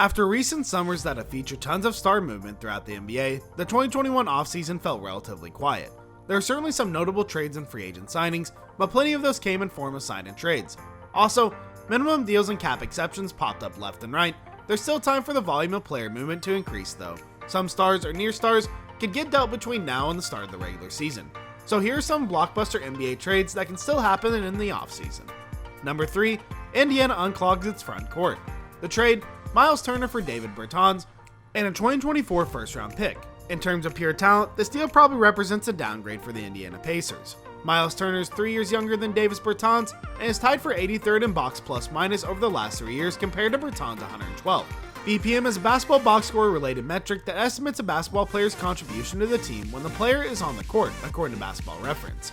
After recent summers that have featured tons of star movement throughout the NBA, the 2021 offseason felt relatively quiet. There are certainly some notable trades and free agent signings, but plenty of those came in form of sign-in trades. Also, minimum deals and cap exceptions popped up left and right. There's still time for the volume of player movement to increase though. Some stars or near stars could get dealt between now and the start of the regular season. So here are some blockbuster NBA trades that can still happen in the offseason. Number 3, Indiana unclogs its front court. The trade, Miles Turner for David Bertans, and a 2024 first-round pick. In terms of pure talent, this deal probably represents a downgrade for the Indiana Pacers. Miles Turner is 3 years younger than Davis Bertans and is tied for 83rd in box plus minus over the last 3 years compared to Bertans' 112. BPM is a basketball box score related metric that estimates a basketball player's contribution to the team when the player is on the court, according to Basketball Reference.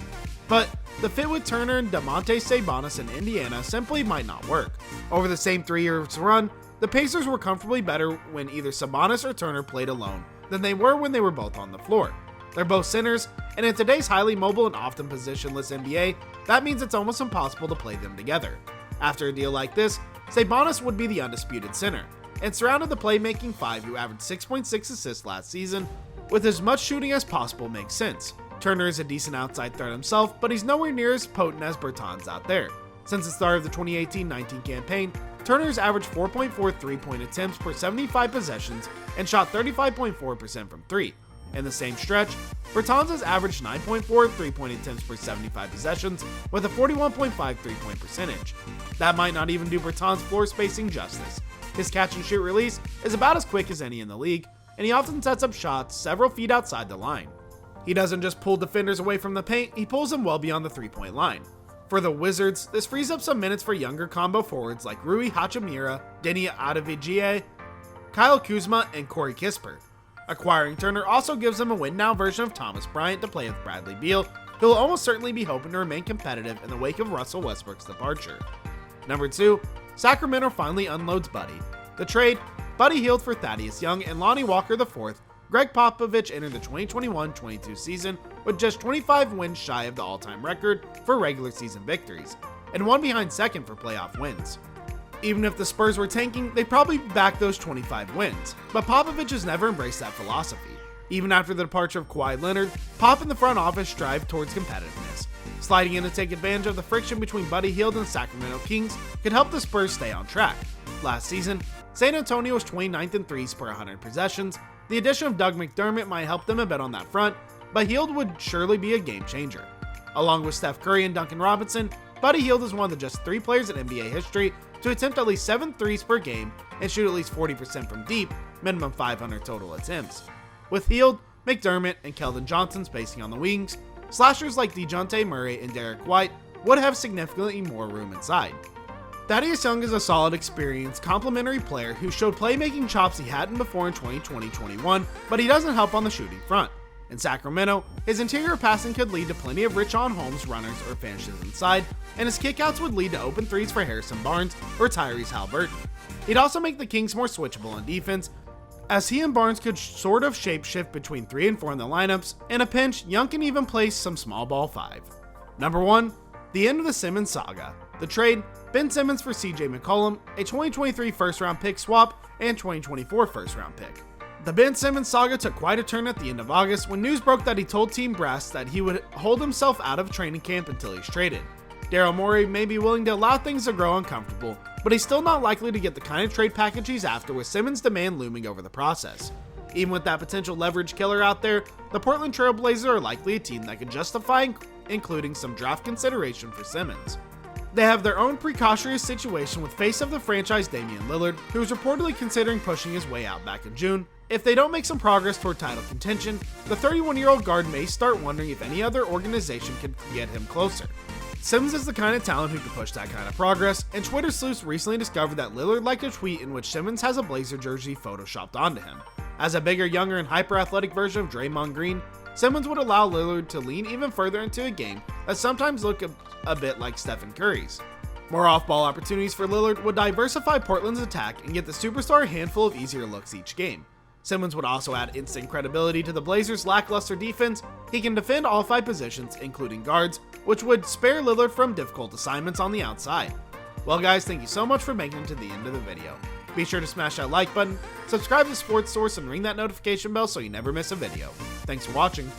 But the fit with Turner and Domantas Sabonis in Indiana simply might not work. Over the same 3 years run, the Pacers were comfortably better when either Sabonis or Turner played alone than they were when they were both on the floor. They're both centers, and in today's highly mobile and often positionless NBA, that means it's almost impossible to play them together. After a deal like this, Sabonis would be the undisputed center, and surrounded the playmaking 5 who averaged 6.6 assists last season, with as much shooting as possible makes sense. Turner is a decent outside threat himself, but he's nowhere near as potent as Bertans out there. Since the start of the 2018-19 campaign, Turner's averaged 4.4 3-point attempts per 75 possessions and shot 35.4% from 3. In the same stretch, Bertans has averaged 9.4 3-point attempts per 75 possessions with a 41.5 3-point percentage. That might not even do Bertans' floor spacing justice. His catch and shoot release is about as quick as any in the league, and he often sets up shots several feet outside the line. He doesn't just pull defenders away from the paint, he pulls them well beyond the 3-point line. For the Wizards, this frees up some minutes for younger combo forwards like Rui Hachimura, Deni Adivijie, Kyle Kuzma, and Corey Kispert. Acquiring Turner also gives them a win-now version of Thomas Bryant to play with Bradley Beal, who will almost certainly be hoping to remain competitive in the wake of Russell Westbrook's departure. Number 2, Sacramento finally unloads Buddy. The trade, Buddy Hield for Thaddeus Young and Lonnie Walker IV. Greg Popovich entered the 2021-22 season with just 25 wins shy of the all-time record for regular season victories, and one behind second for playoff wins. Even if the Spurs were tanking, they'd probably back those 25 wins, but Popovich has never embraced that philosophy. Even after the departure of Kawhi Leonard, Pop and the front office strive towards competitiveness. Sliding in to take advantage of the friction between Buddy Hield and the Sacramento Kings could help the Spurs stay on track. Last season, San Antonio was 29th in threes per 100 possessions. The addition of Doug McDermott might help them a bit on that front, but Hield would surely be a game changer. Along with Steph Curry and Duncan Robinson, Buddy Hield is one of the just 3 players in NBA history to attempt at least 7 threes per game and shoot at least 40% from deep, minimum 500 total attempts. With Hield, McDermott, and Keldon Johnson spacing on the wings, slashers like DeJounte Murray and Derek White would have significantly more room inside. Thaddeus Young is a solid, experienced, complementary player who showed playmaking chops he hadn't before in 2020-21, but he doesn't help on the shooting front. In Sacramento, his interior passing could lead to plenty of Richaun Holmes runners or finishes inside, and his kickouts would lead to open threes for Harrison Barnes or Tyrese Haliburton. He'd also make the Kings more switchable on defense, as he and Barnes could sort of shapeshift between 3 and 4 in the lineups. In a pinch, Young can even play some small ball 5. Number 1, the end of the Simmons saga. The trade, Ben Simmons for CJ McCollum, a 2023 first-round pick swap, and 2024 first-round pick. The Ben Simmons saga took quite a turn at the end of August when news broke that he told Team Brass that he would hold himself out of training camp until he's traded. Daryl Morey may be willing to allow things to grow uncomfortable, but he's still not likely to get the kind of trade package he's after with Simmons' demand looming over the process. Even with that potential leverage killer out there, the Portland Trail Blazers are likely a team that could justify including some draft consideration for Simmons. They have their own precarious situation with face of the franchise Damian Lillard, who was reportedly considering pushing his way out back in June. If they don't make some progress toward title contention, the 31-year-old guard may start wondering if any other organization could get him closer. Simmons is the kind of talent who can push that kind of progress, and Twitter sleuths recently discovered that Lillard liked a tweet in which Simmons has a Blazer jersey photoshopped onto him. As a bigger, younger, and hyper-athletic version of Draymond Green, Simmons would allow Lillard to lean even further into a game that sometimes look a bit like Stephen Curry's. More off-ball opportunities for Lillard would diversify Portland's attack and get the superstar a handful of easier looks each game. Simmons would also add instant credibility to the Blazers' lackluster defense. He can defend all 5 positions, including guards, which would spare Lillard from difficult assignments on the outside. Well guys, thank you so much for making it to the end of the video. Be sure to smash that like button, subscribe to Sports Source, and ring that notification bell so you never miss a video. Thanks for watching.